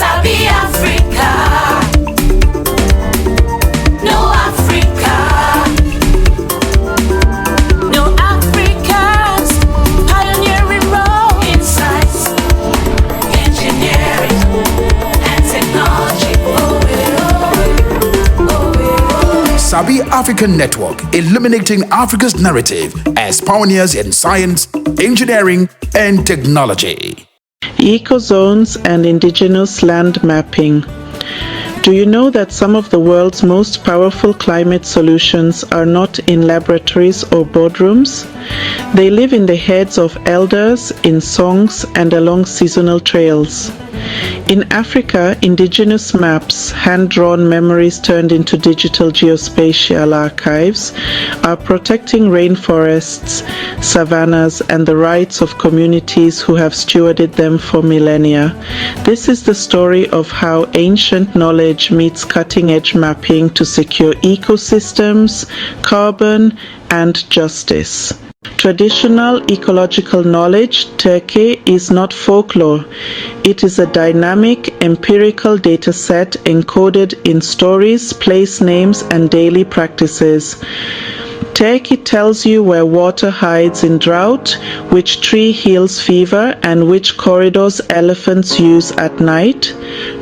Sabi Africa. No Africa. No Africans. Pioneering role. Insights, engineering, and technology. Sabi African Network, illuminating Africa's narrative as pioneers in science, engineering, and technology. Ecozones and indigenous land mapping. Do you know that some of the world's most powerful climate solutions are not in laboratories or boardrooms? They live in the heads of elders, in songs, and along seasonal trails. In Africa, indigenous maps, hand-drawn memories turned into digital geospatial archives, are protecting rainforests, savannas, and the rights of communities who have stewarded them for millennia. This is the story of how ancient knowledge meets cutting-edge mapping to secure ecosystems, carbon, and justice. Traditional ecological knowledge, Turkey, is not folklore. It is a dynamic, empirical data set encoded in stories, place names, and daily practices. Turkey tells you where water hides in drought, which tree heals fever, and which corridors elephants use at night.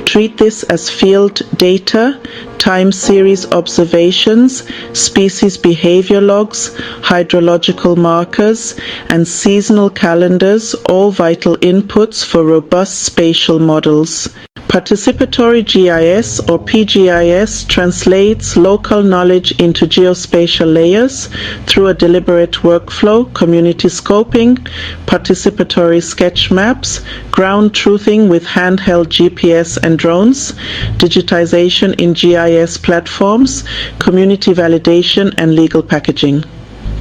Treat this as field data, time series observations, species behavior logs, hydrological markers, and seasonal calendars, all vital inputs for robust spatial models. Participatory GIS or PGIS translates local knowledge into geospatial layers through a deliberate workflow, community scoping, participatory sketch maps, ground truthing with handheld GPS and drones, digitization in GIS platforms, community validation, and legal packaging.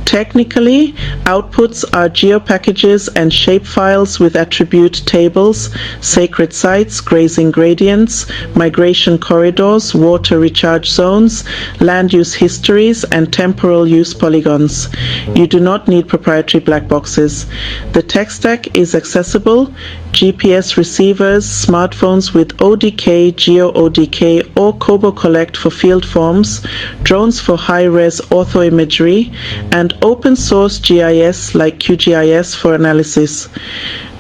Technically, outputs are geopackages and shapefiles with attribute tables, sacred sites, grazing gradients, migration corridors, water recharge zones, land use histories, and temporal use polygons. You do not need proprietary black boxes. The tech stack is accessible. GPS receivers, smartphones with ODK, GeoODK, or Kobo Collect for field forms, drones for high-res orthoimagery, and open-source GIS like QGIS for analysis.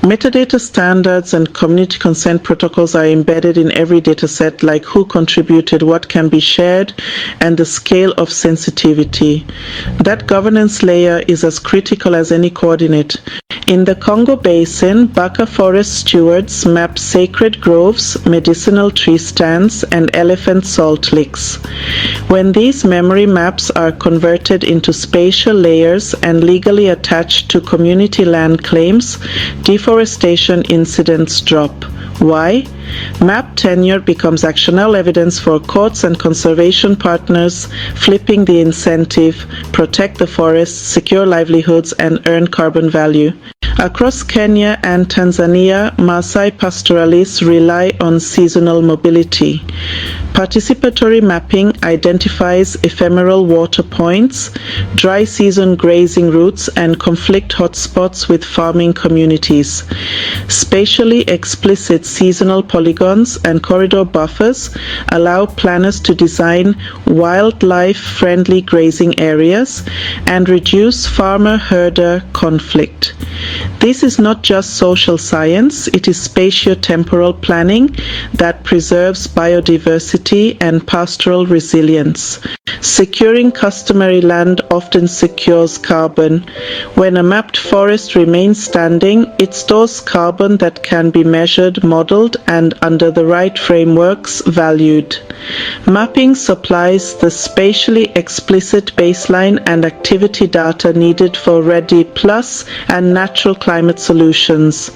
Metadata standards and community consent protocols are embedded in every dataset, like who contributed, what can be shared, and the scale of sensitivity. That governance layer is as critical as any coordinate. In the Congo Basin, Baka forest stewards map sacred groves, medicinal tree stands, and elephant salt licks. When these memory maps are converted into spatial layers and legally attached to community land claims, deforestation incidents drop. Why? Map tenure becomes actionable evidence for courts and conservation partners, flipping the incentive, protect the forests, secure livelihoods, and earn carbon value. Across Kenya and Tanzania, Maasai pastoralists rely on seasonal mobility. Participatory mapping identifies ephemeral water points, dry season grazing routes, and conflict hotspots with farming communities. Spatially explicit seasonal polygons and corridor buffers allow planners to design wildlife-friendly grazing areas and reduce farmer-herder conflict. This is not just social science, it is spatio-temporal planning that preserves biodiversity and pastoral resilience. Securing customary land often secures carbon. When a mapped forest remains standing, it stores carbon that can be measured, modeled, and under the right frameworks, valued. Mapping supplies the spatially explicit baseline and activity data needed for READY+ and natural climate solutions.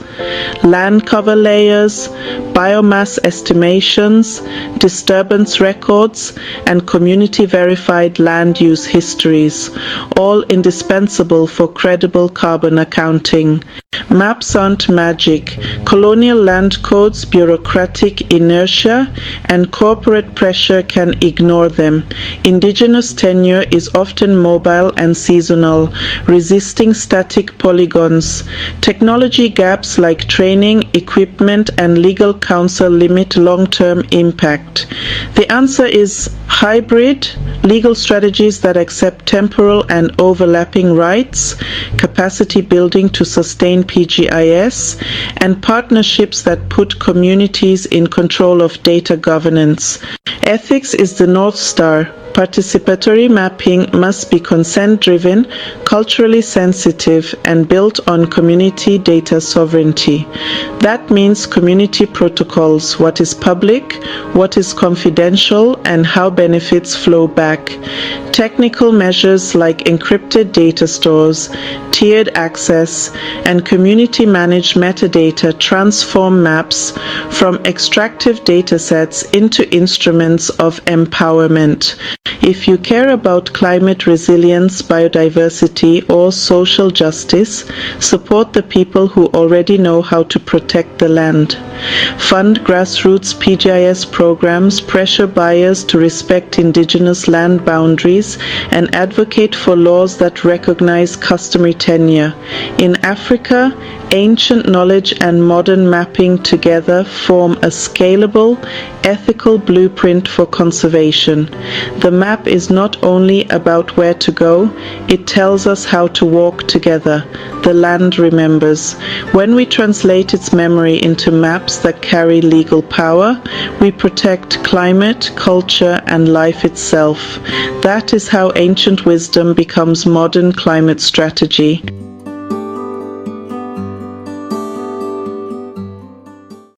Land cover layers, biomass estimations, disturbance records, and community verified land use histories, all indispensable for credible carbon accounting. Maps aren't magic. Colonial land codes, bureaucratic inertia, and corporate pressure can ignore them. Indigenous tenure is often mobile and seasonal, resisting static polygons. Technology gaps like training, equipment, and legal counsel limit long-term impact. The answer is hybrid, legal strategies that accept temporal and overlapping rights, capacity building to sustain PGIS, and partnerships that put communities in control of data governance. Ethics is the North Star. Participatory mapping must be consent-driven, culturally sensitive, and built on community data sovereignty. That means community protocols, what is public, what is confidential, and how benefits flow back. Technical measures like encrypted data stores, tiered access, and community-managed metadata transform maps from extractive datasets into instruments of empowerment. If you care about climate resilience, biodiversity, or social justice, support the people who already know how to protect the land. Fund grassroots PGIS programs, pressure buyers to respect indigenous land boundaries, and advocate for laws that recognize customary tenure. In Africa, ancient knowledge and modern mapping together form a scalable, ethical blueprint for conservation. The map is not only about where to go, it tells us how to walk together. The land remembers. When we translate its memory into maps that carry legal power, we protect climate, culture, and life itself. That is how ancient wisdom becomes modern climate strategy.